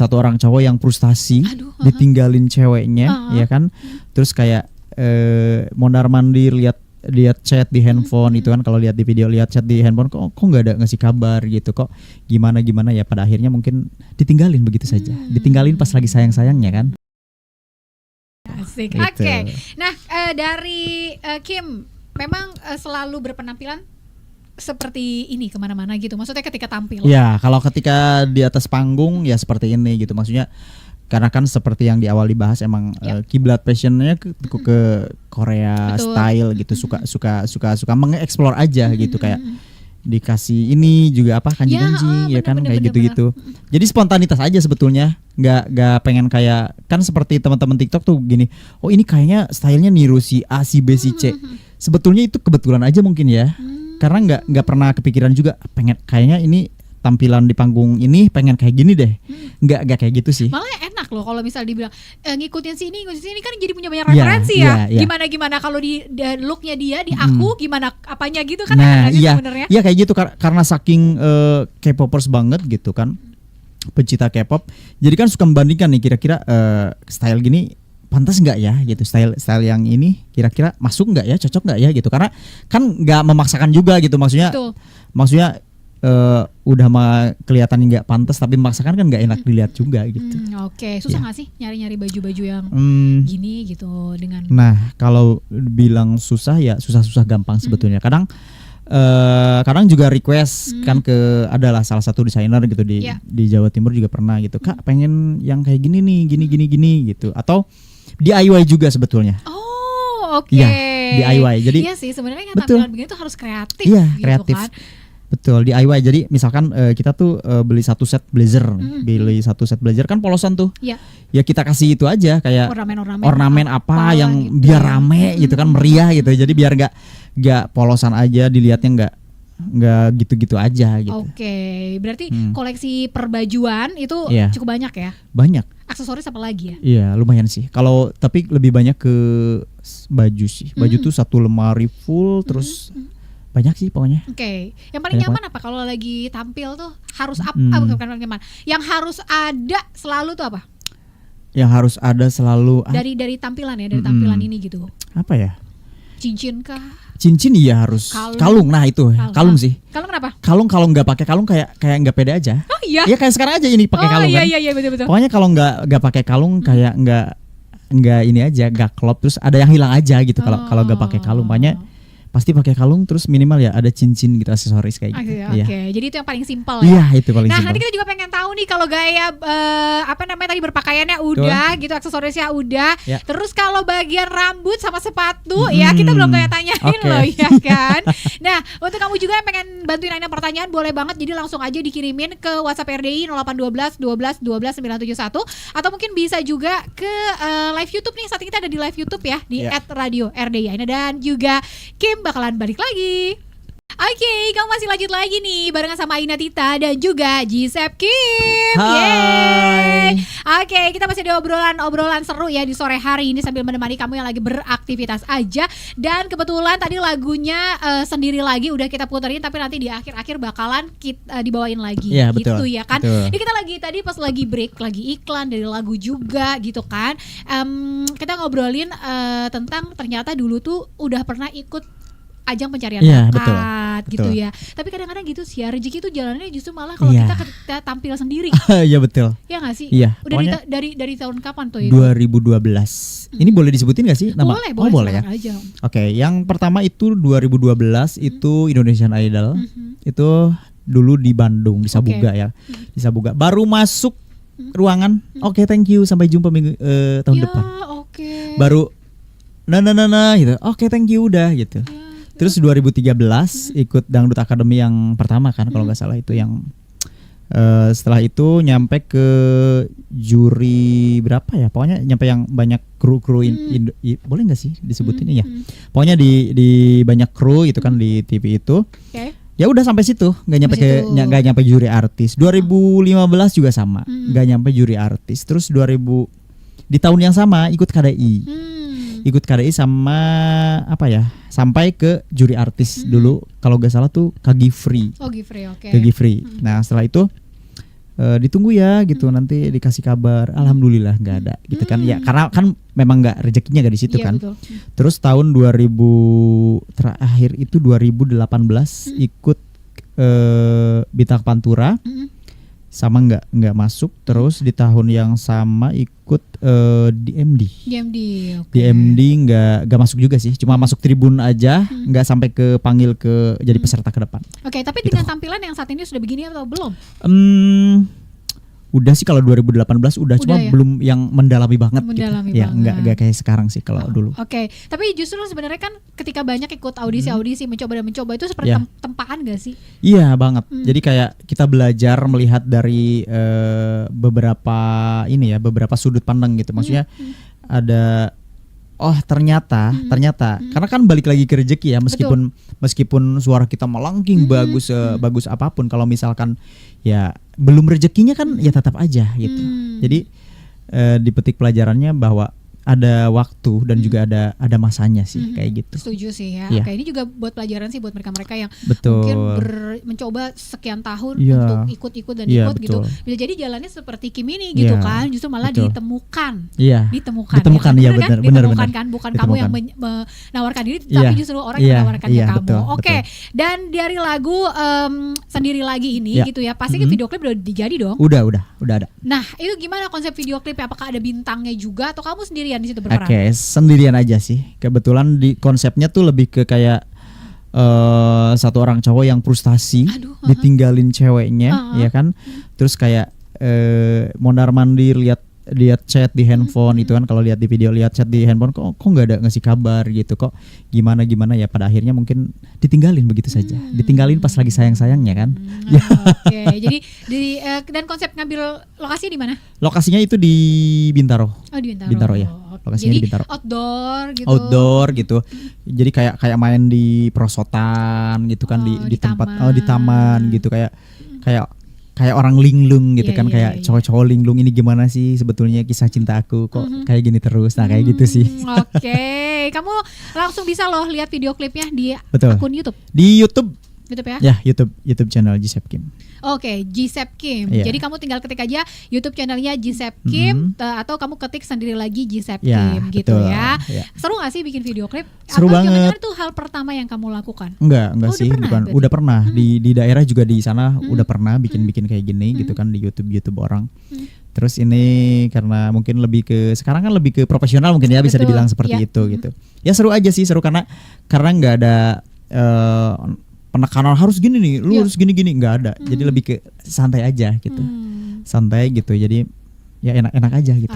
satu orang cowok yang frustasi ditinggalin ceweknya, ya kan? Terus kayak mondar-mandir lihat chat di handphone itu kan, kalau lihat di video lihat chat di handphone kok nggak ada ngasih kabar gitu, kok gimana ya, pada akhirnya mungkin ditinggalin begitu saja, ditinggalin pas lagi sayang-sayangnya kan. Asik. Gitu. Oke. Nah, dari Kim memang selalu berpenampilan seperti ini kemana-mana gitu, maksudnya ketika tampil. Ya, kalau ketika di atas panggung ya seperti ini gitu, maksudnya karena kan seperti yang di awal dibahas emang kiblat passionnya ke Korea. Betul. Style gitu, suka mengeksplor aja gitu, kayak dikasih ini juga apa kanji-kanji ya kan, kayak gitu-gitu. Jadi spontanitas aja sebetulnya, nggak pengen kayak kan seperti teman-teman TikTok tuh gini, oh ini kayaknya stylenya niru si A, si B, si C. Sebetulnya itu kebetulan aja mungkin ya, karena nggak pernah kepikiran juga pengen kayaknya ini tampilan di panggung ini pengen kayak gini deh, nggak kayak gitu sih. Malah enak loh kalau misal dibilang ngikutin sini kan jadi punya banyak referensi ya. Gimana kalau di looknya dia di aku gimana apanya gitu kan. Nah sebenarnya. Iya kayak gitu karena saking K-popers banget gitu kan, pencinta K-pop, jadi kan suka membandingkan nih kira-kira style gini pantas nggak ya gitu, style yang ini kira-kira masuk nggak ya, cocok nggak ya gitu, karena kan nggak memaksakan juga gitu, maksudnya udah kelihatan nggak pantas tapi memaksakan kan nggak enak dilihat juga gitu. Oke. Susah nggak sih nyari baju-baju yang gini gitu dengan? Nah kalau bilang susah ya susah gampang sebetulnya. Kadang juga request kan adalah salah satu desainer gitu di Jawa Timur juga pernah gitu, Kak pengen yang kayak gini nih, gini gitu, atau DIY juga sebetulnya. Oh oke. Ya, DIY. Jadi iya sih sebenarnya kan tampilan begini tuh harus kreatif. Iya gitu kreatif. Kan? Betul, DIY. Jadi misalkan kita tuh beli satu set blazer, kan polosan tuh. Ya kita kasih itu aja kayak ornamen apa yang gitu, biar rame gitu kan, meriah gitu. Jadi biar nggak polosan aja, dilihatnya nggak gitu-gitu aja gitu. Oke, berarti koleksi perbajuan itu cukup banyak ya? Banyak. Aksesoris apa lagi ya? Iya, lumayan sih. Tapi lebih banyak ke baju sih. Baju tuh satu lemari full terus banyak sih pokoknya. Oke. Yang paling nyaman apa kalau lagi tampil tuh harus bukan nyaman. Yang harus ada selalu tuh apa? Yang harus ada selalu dari tampilan ya, dari tampilan ini gitu. Apa ya? Cincin kah? Cincin iya harus. Kalung. Nah itu kalung sih. Kalung kenapa? Kalung kalau nggak pakai kalung kayak nggak pede aja. Oh iya. Iya kayak sekarang aja ini pakai kalung kan. Iya betul. Pokoknya kalau nggak pakai kalung kayak nggak ini aja, nggak klop, terus ada yang hilang aja gitu kalau nggak pakai kalung. Makanya pasti pakai kalung, terus minimal ya ada cincin gitu, aksesoris kayak gitu. Oke. Jadi itu yang paling simpel ya. Iya, itu paling simpel. Nah, nanti kita juga pengen tahu nih kalau gaya tadi berpakaiannya udah gitu, aksesorisnya udah. Ya. Terus kalau bagian rambut sama sepatu ya kita belum tanyain loh ya kan. Nah, untuk kamu juga yang pengen bantuin Aina pertanyaan boleh banget, jadi langsung aja dikirimin ke WhatsApp RDI 0812 12 12 971 atau mungkin bisa juga ke live YouTube nih. Saat ini kita ada di live YouTube ya di @radio_RDI Aina dan juga Kim bakalan balik lagi. Oke, kamu masih lanjut lagi nih barengan sama Aina Tita dan juga Gisep Kim. Hai. Oke, kita masih ada obrolan seru ya di sore hari ini sambil menemani kamu yang lagi beraktivitas aja. Dan kebetulan tadi lagunya sendiri lagi udah kita puterin, tapi nanti di akhir-akhir bakalan kita dibawain lagi. Ya, gitu betul, ya kan. Betul. Ini kita tadi pas lagi break lagi iklan dari lagu juga gitu kan. Kita ngobrolin tentang ternyata dulu tuh udah pernah ikut ajang pencarian bakat gitu ya. Tapi kadang-kadang gitu sih ya, rezeki itu jalannya justru malah kalau kita tampil sendiri. Iya betul. Ya nggak sih? Iya. Udah dari tahun kapan tuh itu? 2012. Ini boleh disebutin nggak sih nama? Boleh ya. Oke, yang pertama itu 2012 itu Indonesian Idol. Itu dulu di Bandung, di Sabuga ya. Di Sabuga. Baru masuk ruangan. Oke, thank you, sampai jumpa tahun depan. Oke. Baru nah gitu. Oke, thank you udah gitu. Terus 2013 ikut Dangdut Academy yang pertama kan kalau nggak salah, itu yang setelah itu nyampe ke juri berapa ya, pokoknya nyampe yang banyak kru boleh nggak sih disebutin ya, pokoknya di banyak kru itu kan di TV itu. Ya udah sampai situ, nggak nyampe juri artis. 2015 juga sama, nggak nyampe juri artis. Terus di tahun yang sama ikut KDI sama apa ya, sampai ke juri artis dulu kalau gak salah tuh Kak Gifri. Oh Gifri, oke. Kak Gifri. Nah setelah itu ditunggu ya gitu, nanti dikasih kabar. Alhamdulillah nggak ada gitu kan ya, karena kan memang nggak, rezekinya nggak di situ kan. Betul. Terus tahun 2000 terakhir itu 2018 ikut Bintang Pantura sama nggak masuk. Terus di tahun yang sama ikut DMD. Okay. DMD nggak masuk juga sih, cuma masuk tribun aja, nggak sampai ke panggil ke jadi peserta ke depan. Oke, tapi gitu. dengan tampilan yang saat ini sudah begini atau belum? Udah sih kalau 2018 udah cuma ya? Belum yang mendalami banget Mendalami gitu. Ya banget. nggak kayak sekarang sih kalau dulu. Oke, tapi justru sebenarnya kan ketika banyak ikut audisi mencoba itu seperti tempaan gak sih? Iya banget. Jadi kayak kita belajar melihat dari beberapa sudut pandang gitu. Maksudnya ada ternyata karena kan balik lagi ke rezeki ya, meskipun suara kita melengking bagus apapun, kalau misalkan ya belum rezekinya kan ya tetap aja gitu. Jadi dipetik pelajarannya bahwa ada waktu dan juga ada masanya sih, kayak gitu. Setuju sih ya. Iya. Oke, ini juga buat pelajaran sih buat mereka-mereka yang Betul. mungkin mencoba sekian tahun Iya. untuk ikut-ikut dan Iya, ikut gitu. betul. Bisa jadi jalannya seperti Kim ini gitu Iya, kan, justru malah betul. ditemukan. Iya. Ditemukan Iya, kan? benar. Ditemukan kan, bukan kamu yang menawarkan diri, tapi Iya. justru orang yang menawarkannya Iya, kamu. betul, Oke. betul. Dan dari lagu Sendiri Lagi ini gitu ya, pasti video klip udah dijadi dong. Udah ada. Nah, itu gimana konsep video klipnya? Apakah ada bintangnya juga atau kamu sendirian di situ berperan? Oke, sendirian aja sih. Kebetulan di konsepnya tuh lebih ke kayak satu orang cowok yang frustasi, ditinggalin ceweknya, ya kan. Terus kayak mondar-mandir lihat chat di handphone itu kan, kalau lihat di video lihat chat di handphone kok nggak ada ngasih kabar gitu, kok gimana ya, pada akhirnya mungkin ditinggalin begitu saja, ditinggalin pas lagi sayang-sayangnya kan. Oke, jadi dan konsep ngambil lokasi di mana? Lokasinya itu di Bintaro. Oh, di Bintaro. Bintaro ya. Lokasinya Jadi di Bintaro. Outdoor gitu. Jadi kayak main di perosotan gitu kan, di tempat di taman gitu, kayak orang linglung gitu kan, kayak cowok-cowok linglung, ini gimana sih sebetulnya kisah cinta aku kok kayak gini terus. Nah, kayak gitu sih. Oke, kamu langsung bisa loh lihat video klipnya di akun YouTube. Di YouTube ya? Ya, YouTube channel Gisep Kim. Oke, Gisep Kim. Iya. Jadi kamu tinggal ketik aja YouTube channelnya Gisep Kim, atau kamu ketik sendiri lagi Gisep Kim gitu betul. ya. Ya. Seru gak sih bikin video klip? Seru banget. Jangan-jangan itu hal pertama yang kamu lakukan? Enggak sih, bukan. Udah pernah di daerah juga di sana udah pernah bikin kayak gini gitu kan, di YouTube orang. Terus ini karena mungkin sekarang kan lebih ke profesional mungkin ya, bisa dibilang seperti itu gitu. Ya seru aja sih, seru karena nggak ada penekanan harus gini nih, lu harus gini nggak ada. Jadi lebih ke santai aja gitu, santai gitu. Jadi ya enak aja gitu.